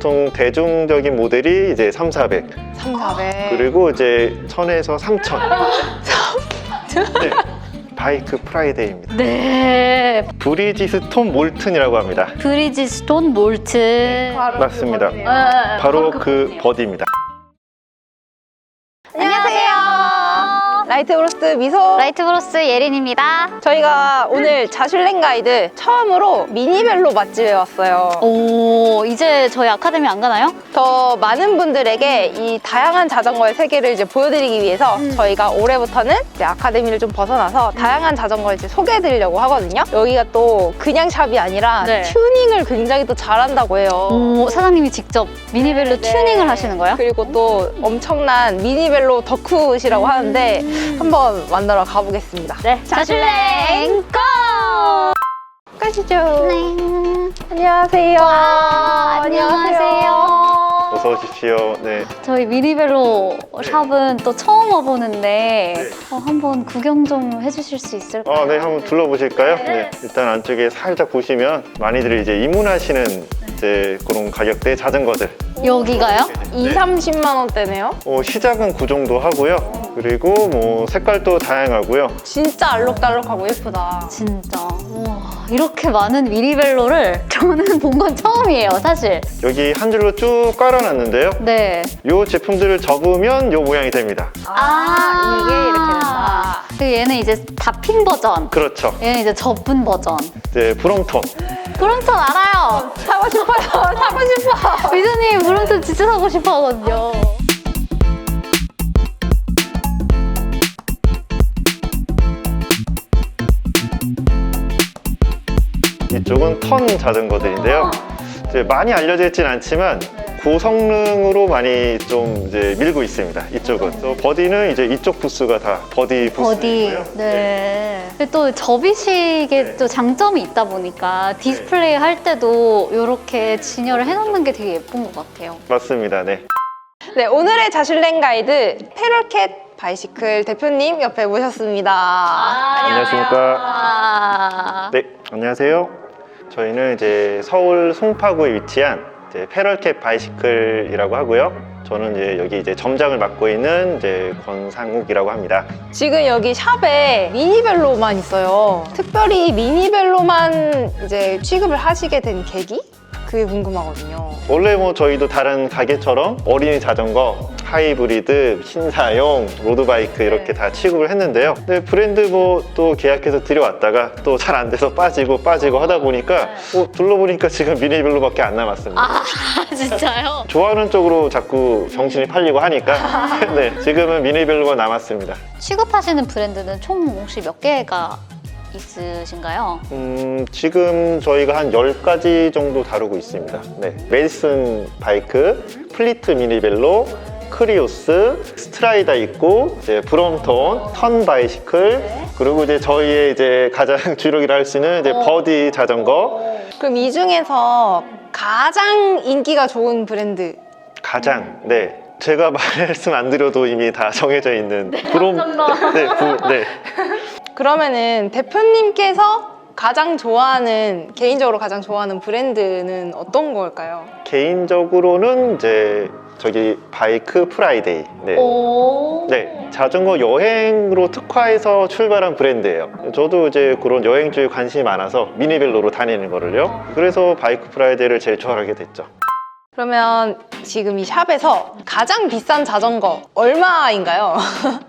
보통 대중적인 모델이 이제 3,400. 3,400. 그리고 이제 1,000에서 3,000. 네. 바이크 프라이데이입니다. 네. 브리지스톤 몰튼이라고 합니다. 브리지스톤 몰튼. 맞습니다. 네, 바로 그 그 버디예요. 버디입니다. 안녕하세요. 라이트 브로스 미소. 라이트 브로스 예린입니다. 저희가 오늘 자슐랭 가이드 처음으로 미니벨로 맛집에 왔어요. 오, 이제 저희 아카데미 안 가나요? 더 많은 분들에게 이 다양한 자전거의 세계를 이제 보여드리기 위해서 저희가 올해부터는 이제 아카데미를 좀 벗어나서 다양한 자전거를 이제 소개해드리려고 하거든요. 여기가 또 그냥 샵이 아니라 네. 튜닝을 굉장히 또 잘한다고 해요. 오, 사장님이 직접 미니벨로 네. 튜닝을 하시는 거예요? 그리고 또 엄청난 미니벨로 덕후시라고 하는데 한번 만나러 가보겠습니다. 네, 자슐랭 고! 가시죠. 네. 안녕하세요. 안녕하세요. 어서 오십시오. 네. 저희 미니벨로 샵은 또 처음 와보는데 한번 구경 좀 해주실 수 있을까요? 네, 한번 둘러보실까요? 네. 일단 안쪽에 살짝 보시면 많이들 이제 입문하시는 이제 그런 가격대 자전거들. 여기가요? 2, 30만 원대네요. 시작은 그 정도 하고요. 그리고 뭐 색깔도 다양하고요. 진짜 알록달록하고 예쁘다. 진짜 우와, 이렇게 많은 미니벨로를 저는 본 건 처음이에요, 사실. 여기 한 줄로 쭉 깔아놨는데요. 네. 이 제품들을 접으면 이 모양이 됩니다. 이게 이렇게 된다. 그리고 얘는 이제 다핀 버전. 그렇죠. 얘는 이제 접은 버전. 이제 브롬톤. 브롬톤 알아요. 사고 싶어요. 사고 싶어. 미주님 브롬톤 진짜 사고 싶어 하거든요. 이쪽은 턴 자전거들인데요. 이제 많이 알려져 있진 않지만 고성능으로 많이 좀 이제 밀고 있습니다. 이쪽은. 또 버디는 이제 이쪽 부스가 다 버디 버디. 부스고요. 네. 근데 또 접이식에 또 장점이 있다 보니까 디스플레이 할 때도 이렇게 진열을 해놓는 게 되게 예쁜 것 같아요. 맞습니다. 네. 네, 오늘의 자슐랭 가이드 페럴캣 바이시클 대표님 옆에 모셨습니다. 안녕하십니까. 아, 네, 안녕하세요. 저희는 이제 서울 송파구에 위치한 이제 페럴캣 바이시클이라고 하고요. 저는 이제 여기 이제 점장을 맡고 있는 이제 권상욱이라고 합니다. 지금 여기 샵에 미니벨로만 있어요. 특별히 미니벨로만 이제 취급을 하시게 된 계기? 그게 궁금하거든요. 원래 뭐 저희도 다른 가게처럼 어린이 자전거, 하이브리드, 신사용, 로드바이크 이렇게 다 취급을 했는데요. 근데 브랜드 뭐 또 계약해서 들여왔다가 또 잘 안 돼서 빠지고 하다 보니까 둘러보니까 지금 미니벨로밖에 안 남았습니다. 아, 진짜요? 좋아하는 쪽으로 자꾸 정신이 팔리고 하니까 네, 지금은 미니벨로가 남았습니다. 취급하시는 브랜드는 총 혹시 몇 개가 있으신가요? 지금 저희가 한 10가지 정도 다루고 있습니다. 네, 메디슨 바이크, 플리트 미니벨로, 크리오스, 스트라이다 있고, 이제 브롬톤, 턴 바이시클, 그리고 이제 저희의 이제 가장 주력이라 할 수 있는 이제 버디 자전거. 그럼 이 중에서 가장 인기가 좋은 브랜드 가장, 네. 제가 말씀 안 드려도 이미 다 정해져 있는 네, 네. 그러면은 대표님께서 가장 좋아하는, 개인적으로 가장 좋아하는 브랜드는 어떤 걸까요? 개인적으로는 이제 저기 바이크 프라이데이. 네. 오. 네, 자전거 여행으로 특화해서 출발한 브랜드예요. 저도 이제 그런 여행 쪽에 관심이 많아서 미니벨로로 다니는 거를요. 그래서 바이크 프라이데이를 제일 좋아하게 됐죠. 그러면 지금 이 샵에서 가장 비싼 자전거 얼마인가요?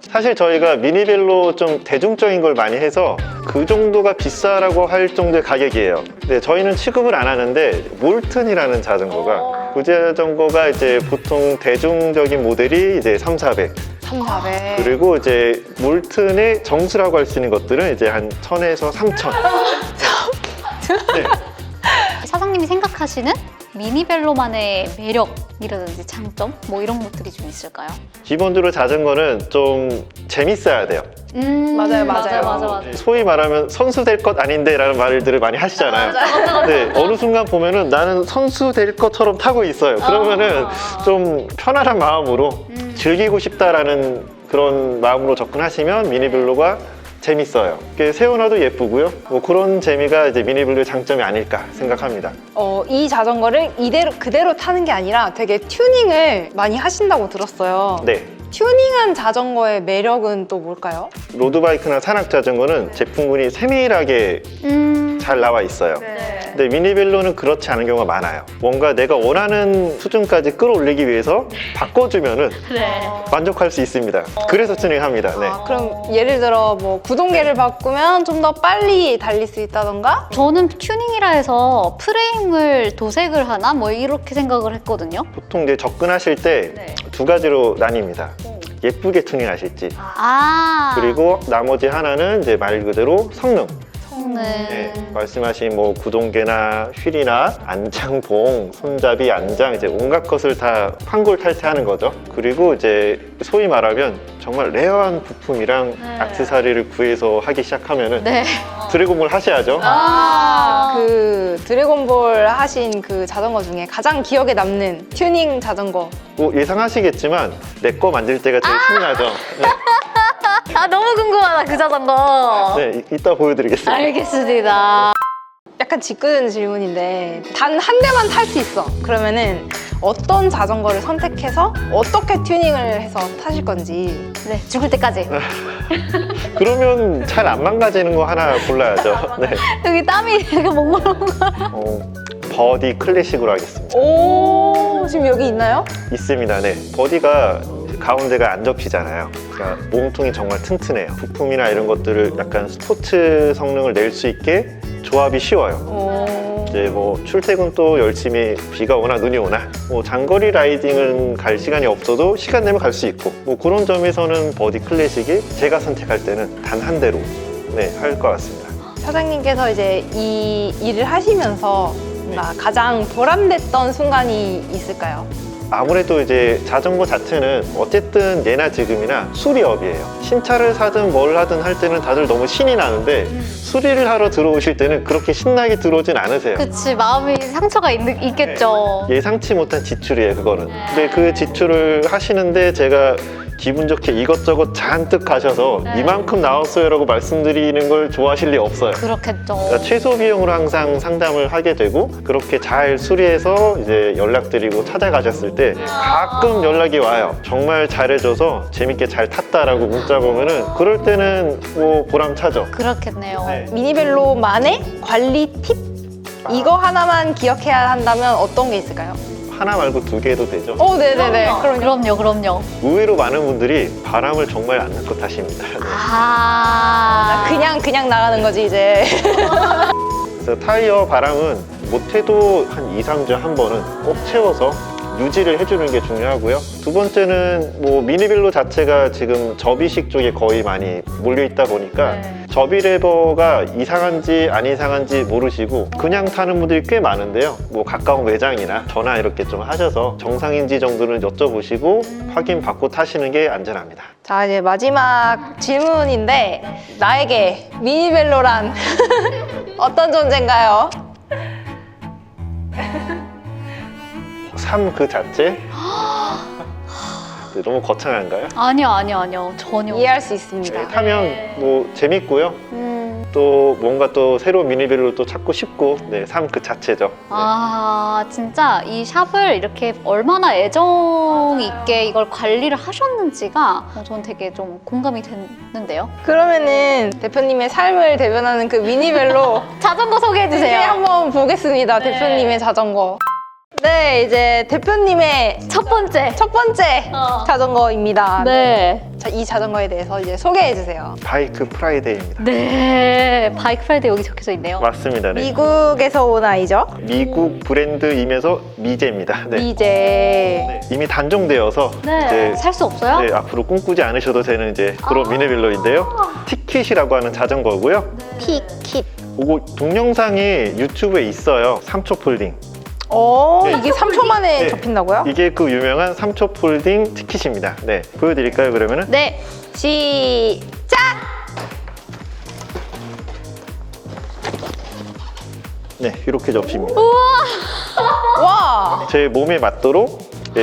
사실 저희가 미니벨로 좀 대중적인 걸 많이 해서 그 정도가 비싸라고 할 정도의 가격이에요. 근데 저희는 취급을 안 하는데 몰튼이라는 자전거가 그 자전거가 이제 보통 대중적인 모델이 이제 3,400. 3,400. 그리고 이제 몰튼의 정수라고 할 수 있는 것들은 이제 한 1,000에서 3,000. 네. 사장님이 생각하시는 미니벨로만의 매력이라든지 장점? 뭐 이런 것들이 좀 있을까요? 기본적으로 자전거는 좀 재밌어야 돼요. 맞아요. 맞아. 소위 말하면 선수 될 것 아닌데 라는 말들을 많이 하시잖아요. 네, 어느 순간 보면은 나는 선수 될 것처럼 타고 있어요. 그러면은 좀 편안한 마음으로 즐기고 싶다라는 그런 마음으로 접근하시면 미니벨로가 재밌어요. 이게 세워놔도 예쁘고요. 뭐 그런 재미가 이제 미니블루의 장점이 아닐까 생각합니다. 이 자전거를 그대로 타는 게 아니라 되게 튜닝을 많이 하신다고 들었어요. 네. 튜닝한 자전거의 매력은 또 뭘까요? 로드바이크나 산악 자전거는 제품군이 세밀하게 잘 나와 있어요. 네. 근데 미니벨로는 그렇지 않은 경우가 많아요. 뭔가 내가 원하는 수준까지 끌어올리기 위해서 바꿔주면은 만족할 수 있습니다. 그래서 튜닝합니다. 네. 그럼 예를 들어 뭐 구동계를 바꾸면 좀 더 빨리 달릴 수 있다던가? 저는 튜닝이라 해서 프레임을 도색을 하나? 뭐 이렇게 생각을 했거든요. 보통 이제 접근하실 때 두 가지로 나뉩니다. 예쁘게 튜닝하실지, 그리고 나머지 하나는 이제 말 그대로 성능. 네, 말씀하신 뭐 구동계나 휠이나 안장봉, 손잡이, 안장 이제 온갖 것을 다 환골탈태하는 거죠. 그리고 이제 소위 말하면 정말 레어한 부품이랑 액세서리를 구해서 하기 시작하면은 드래곤볼 하셔야죠. 그 드래곤볼 하신 그 자전거 중에 가장 기억에 남는 튜닝 자전거. 뭐 예상하시겠지만 내 거 만들 때가 제일 신나죠. 네, 아, 너무 궁금하다, 그 자전거. 네, 이따 보여드리겠습니다. 알겠습니다. 약간 짓궂은 질문인데 단 한 대만 탈 수 있어. 그러면은 어떤 자전거를 선택해서 어떻게 튜닝을 해서 타실 건지. 네, 죽을 때까지. 그러면 잘 안 망가지는 거 하나 골라야죠. 네. 여기 땀이 되게 몽롱. 버디 클래식으로 하겠습니다. 오, 지금 여기 있나요? 있습니다. 네. 버디가 가운데가 안 접히잖아요. 그러니까 몸통이 정말 튼튼해요. 부품이나 이런 것들을 약간 스포츠 성능을 낼 수 있게 조합이 쉬워요. 이제 뭐 출퇴근 또 열심히 비가 오나 눈이 오나 뭐 장거리 라이딩은 갈 시간이 없어도 시간 내면 갈 수 있고 뭐 그런 점에서는 버디 클래식이 제가 선택할 때는 단 한 대로 할 것 같습니다. 사장님께서 이제 이 일을 하시면서 뭔가 가장 보람됐던 순간이 있을까요? 아무래도 이제 자전거 자체는 어쨌든 예나 지금이나 수리업이에요. 신차를 사든 뭘 하든 할 때는 다들 너무 신이 나는데 수리를 하러 들어오실 때는 그렇게 신나게 들어오진 않으세요. 그치, 마음이 상처가 있겠죠. 예상치 못한 지출이에요, 그거는. 근데 그 지출을 하시는데 제가 기분 좋게 이것저것 잔뜩 가셔서 이만큼 나왔어요 라고 말씀드리는 걸 좋아하실 리 없어요. 그렇겠죠. 그러니까 최소 비용으로 항상 상담을 하게 되고 그렇게 잘 수리해서 이제 연락드리고 찾아가셨을 때 가끔 연락이 와요. 정말 잘해줘서 재밌게 잘 탔다라고 문자 보면은 그럴 때는 뭐 보람차죠. 그렇겠네요. 네. 미니벨로만의 관리 팁? 이거 하나만 기억해야 한다면 어떤 게 있을까요? 하나 말고 두 개 해도 되죠? 네네네. 그럼요. 의외로 많은 분들이 바람을 정말 안 넣고 타십니다. 네. 그냥 나가는 거지 이제. 그래서 타이어 바람은 못해도 한 2, 3주에 한 번은 꼭 채워서 유지를 해주는 게 중요하고요. 두 번째는 뭐 미니벨로 자체가 지금 접이식 쪽에 거의 많이 몰려 있다 보니까 접이 레버가 이상한지 안 이상한지 모르시고 그냥 타는 분들이 꽤 많은데요. 뭐 가까운 매장이나 전화 이렇게 좀 하셔서 정상인지 정도는 여쭤보시고 확인 받고 타시는 게 안전합니다. 자, 이제 마지막 질문인데 나에게 미니벨로란 어떤 존재인가요? 삶 그 자체? 네, 너무 거창한가요? 아니요. 전혀. 이해할 수 있습니다. 네, 타면 뭐 재밌고요. 또 뭔가 또 새로운 미니벨로 또 찾고 싶고 삶 그 자체죠. 진짜 이 샵을 이렇게 얼마나 애정 있게 이걸 관리를 하셨는지가 저는 되게 좀 공감이 됐는데요. 그러면은 대표님의 삶을 대변하는 그 미니벨로 자전거 이제 소개해주세요. 한번 보겠습니다. 대표님의 자전거. 네, 이제 대표님의 첫 번째. 자전거입니다. 네. 자, 이 자전거에 대해서 이제 소개해 주세요. 바이크 프라이데이입니다. 네. 바이크 프라이드 여기 적혀져 있네요. 맞습니다. 네. 미국에서 온 아이죠? 미국 브랜드이면서 미제입니다. 네. 이제 네, 이미 단종되어서 이제 살 수 없어요? 네, 앞으로 꿈꾸지 않으셔도 되는 이제 그런 미니벨로인데요. 티킷이라고 하는 자전거고요. 티킷. 그거 동영상이 유튜브에 있어요. 3초 폴딩. 네. 이게 3초 만에 네. 접힌다고요? 이게 그 유명한 3초 폴딩 티킷입니다. 네, 보여드릴까요 그러면은? 네. 시작! 네, 이렇게 접힙니다. 와! 제 몸에 맞도록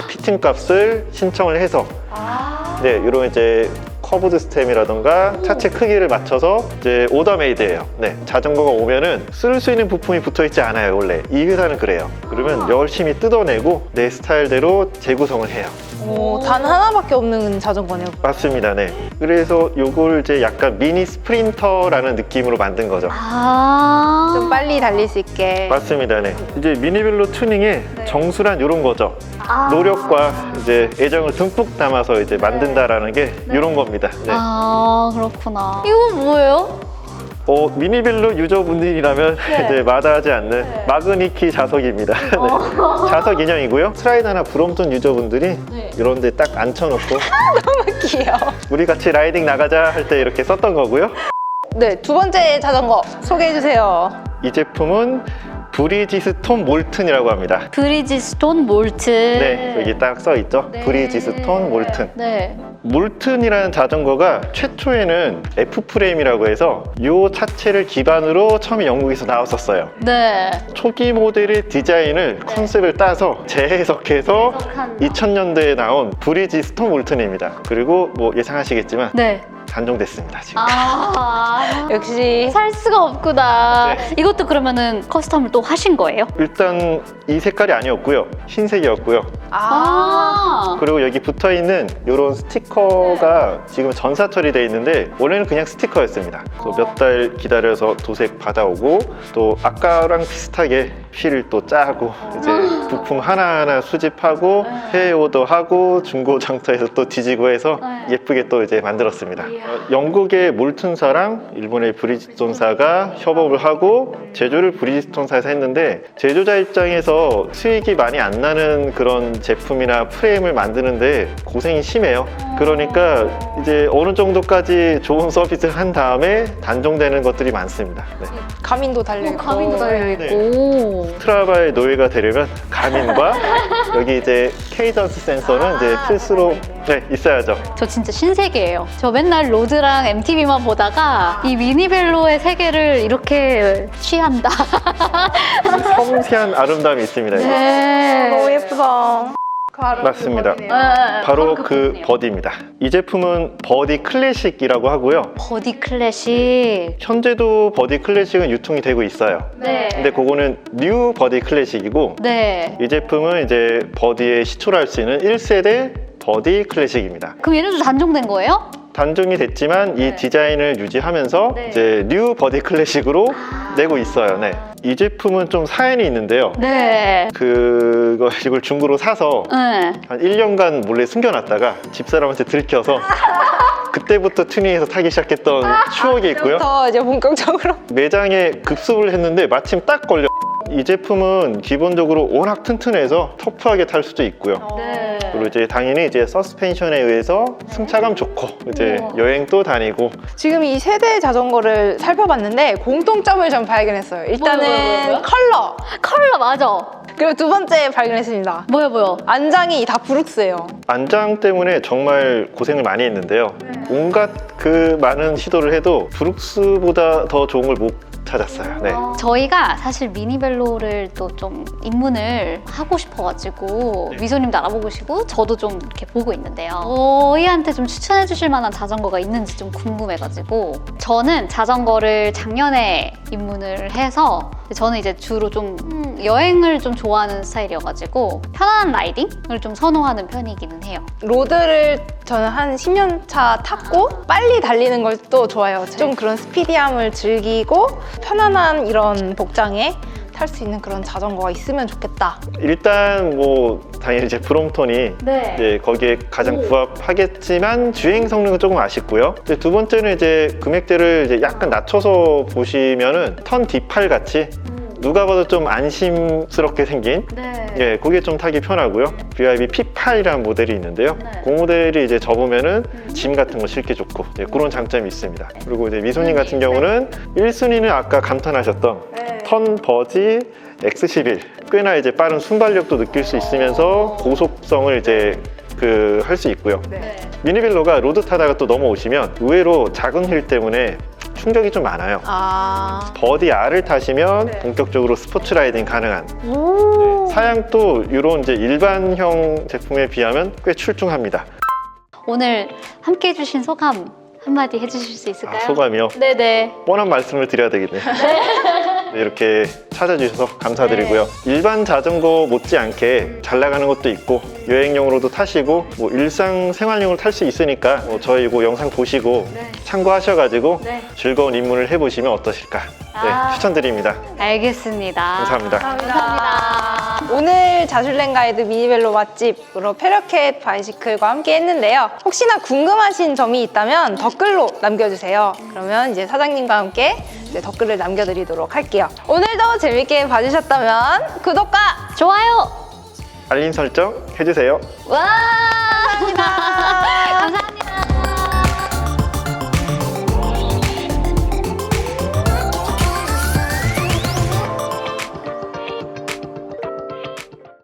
피팅 값을 신청을 해서 이런 이제 커브드 스템이라던가 차체 크기를 맞춰서 이제 오더메이드예요. 네, 자전거가 오면은 쓸 수 있는 부품이 붙어 있지 않아요. 원래 이 회사는 그래요. 그러면 열심히 뜯어내고 내 스타일대로 재구성을 해요. 오, 단 하나밖에 없는 자전거네요. 맞습니다. 네. 그래서 요걸 이제 약간 미니 스프린터라는 느낌으로 만든 거죠. 아. 좀 빨리 달릴 수 있게. 맞습니다. 네. 이제 미니벨로 튜닝의 정수란 이런 거죠. 아. 노력과 이제 애정을 듬뿍 담아서 이제 만든다라는 게 이런 겁니다. 네. 아, 그렇구나. 이거 뭐예요? 미니벨로 유저분들이라면 이제 마다하지 않는 마그니키 자석입니다. 네. 자석 인형이고요. 스트라이다나 브롬톤 유저분들이 이런 데 딱 앉혀놓고 너무 귀여워. 우리 같이 라이딩 나가자 할 때 이렇게 썼던 거고요. 네, 두 번째 자전거 소개해주세요. 이 제품은 브리지스톤 몰튼이라고 합니다. 브리지스톤 몰튼. 네, 여기 딱 써 있죠. 네. 브리지스톤 몰튼. 네. 몰튼이라는 자전거가 최초에는 F프레임이라고 해서 이 차체를 기반으로 처음에 영국에서 나왔었어요. 네. 초기 모델의 디자인을 컨셉을 따서 재해석해서 해석한. 2000년대에 나온 브리지스톤 몰튼입니다. 그리고 뭐 예상하시겠지만 네. 단종됐습니다, 지금. 아. 역시 살 수가 없구나. 네. 이것도 그러면은 커스텀을 또 하신 거예요? 일단 이 색깔이 아니었고요. 흰색이었고요. 아. 그리고 여기 붙어있는 이런 스티커가 지금 전사 처리되어 있는데 원래는 그냥 스티커였습니다. 몇 달 기다려서 도색 받아오고 또 아까랑 비슷하게 휠을 또 짜고 이제 부품 하나하나 수집하고 해외 오더하고 중고 장터에서 또 뒤지고 해서 예쁘게 또 이제 만들었습니다. 영국의 몰튼사랑 일본의 브리지스톤사가 협업을 하고 제조를 브리지스톤사에서 했는데 제조자 입장에서 수익이 많이 안 나는 그런 제품이나 프레임을 만드는데 고생이 심해요. 그러니까 이제 어느 정도까지 좋은 서비스를 한 다음에 단종되는 것들이 많습니다. 네. 가민도 달려있고. 가민도 달려있고. 스트라바의 노예가 되려면 가민과 여기 이제 케이던스 센서는 이제 필수로 있어야죠. 저 진짜 신세계예요. 저 맨날 로드랑 MTV만 보다가 이 미니벨로의 세계를 이렇게 취한다. 섬세한 아름다움이 있습니다. 이거. 네. 너무 예쁘다. 맞습니다. 네. 바로 그 버디네요. 버디입니다. 이 제품은 버디 클래식이라고 하고요. 버디 클래식. 현재도 버디 클래식은 유통이 되고 있어요. 네. 근데 그거는 뉴 버디 클래식이고 네. 이 제품은 이제 버디에 시초를 할 수 있는 1세대 버디 클래식입니다. 그럼 얘네도 단종된 거예요? 단종이 됐지만 이 디자인을 유지하면서 네. 이제 뉴 버디 클래식으로 내고 있어요. 네. 이 제품은 좀 사연이 있는데요. 네. 이걸 중고로 사서 네. 한 1년간 몰래 숨겨놨다가 집사람한테 들켜서 그때부터 튜닝해서 타기 시작했던 추억이 있고요. 더 이제 본격적으로. 매장에 급습을 했는데 마침 딱 걸려. 이 제품은 기본적으로 워낙 튼튼해서 터프하게 탈 수도 있고요. 네. 그리고 이제 당연히 이제 서스펜션에 의해서 승차감 좋고 이제 우와. 여행도 다니고. 지금 이 세대 자전거를 살펴봤는데 공통점을 좀 발견했어요. 일단은 뭐야? 컬러. 컬러 맞아. 그리고 두 번째 발견했습니다. 뭐야? 안장이 다 브룩스예요. 안장 때문에 정말 고생을 많이 했는데요. 온갖 그 많은 시도를 해도 브룩스보다 더 좋은 걸 못 찾았어요. 네. 저희가 사실 미니벨로를 또 좀 입문을 하고 싶어가지고 네. 미소님도 알아보시고 저도 좀 이렇게 보고 있는데요. 저희한테 좀 추천해 주실 만한 자전거가 있는지 좀 궁금해가지고 저는 자전거를 작년에 입문을 해서 저는 이제 주로 좀 여행을 좀 좋아하는 스타일이어가지고 편안한 라이딩을 좀 선호하는 편이기는 해요. 로드를 저는 한 10년 차 탔고 빨리 달리는 걸 또 좋아해요. 좀 그런 스피디함을 즐기고 편안한 이런 복장에 탈 수 있는 그런 자전거가 있으면 좋겠다. 일단 뭐 당연히 이제 브롬톤이 네. 이제 거기에 가장 부합하겠지만 주행 성능은 조금 아쉽고요. 이제 두 번째는 이제 금액대를 이제 약간 낮춰서 보시면은 턴 D8 같이 누가 봐도 좀 안심스럽게 생긴 네. 그게 좀 타기 편하고요. BYD P8이라는 모델이 있는데요. 네. 그 모델이 이제 접으면은 짐 같은 거 실기 좋고 그런 장점이 있습니다. 그리고 이제 미소님 같은 경우는 1순위는 아까 감탄하셨던 턴 버지 X11 꽤나 이제 빠른 순발력도 느낄 수 있으면서 고속성을 이제 할 수 있고요. 네. 미니벨로가 로드 타다가 또 넘어오시면 의외로 작은 휠 때문에 충격이 좀 많아요. 버디 R을 타시면 본격적으로 스포츠 라이딩 가능한. 사양도 이런 이제 일반형 제품에 비하면 꽤 출중합니다. 오늘 함께 해주신 소감 한마디 해주실 수 있을까요? 소감이요? 네네. 뻔한 말씀을 드려야 되겠네요. 네, 이렇게 찾아주셔서 감사드리고요. 일반 자전거 못지않게 잘 나가는 것도 있고 여행용으로도 타시고 뭐 일상생활용으로 탈 수 있으니까 뭐 저희 이거 영상 보시고 참고하셔가지고 즐거운 입문을 해보시면 어떠실까 추천드립니다. 알겠습니다. 감사합니다. 감사합니다. 오늘 자슐랭 가이드 미니벨로 맛집으로 페러캣 바이시클과 함께 했는데요. 혹시나 궁금하신 점이 있다면 댓글로 남겨주세요. 그러면 이제 사장님과 함께 이제 댓글을 남겨드리도록 할게요. 오늘도 재밌게 봐주셨다면 구독과 좋아요. 알림 설정 해주세요. 와! 감사합니다.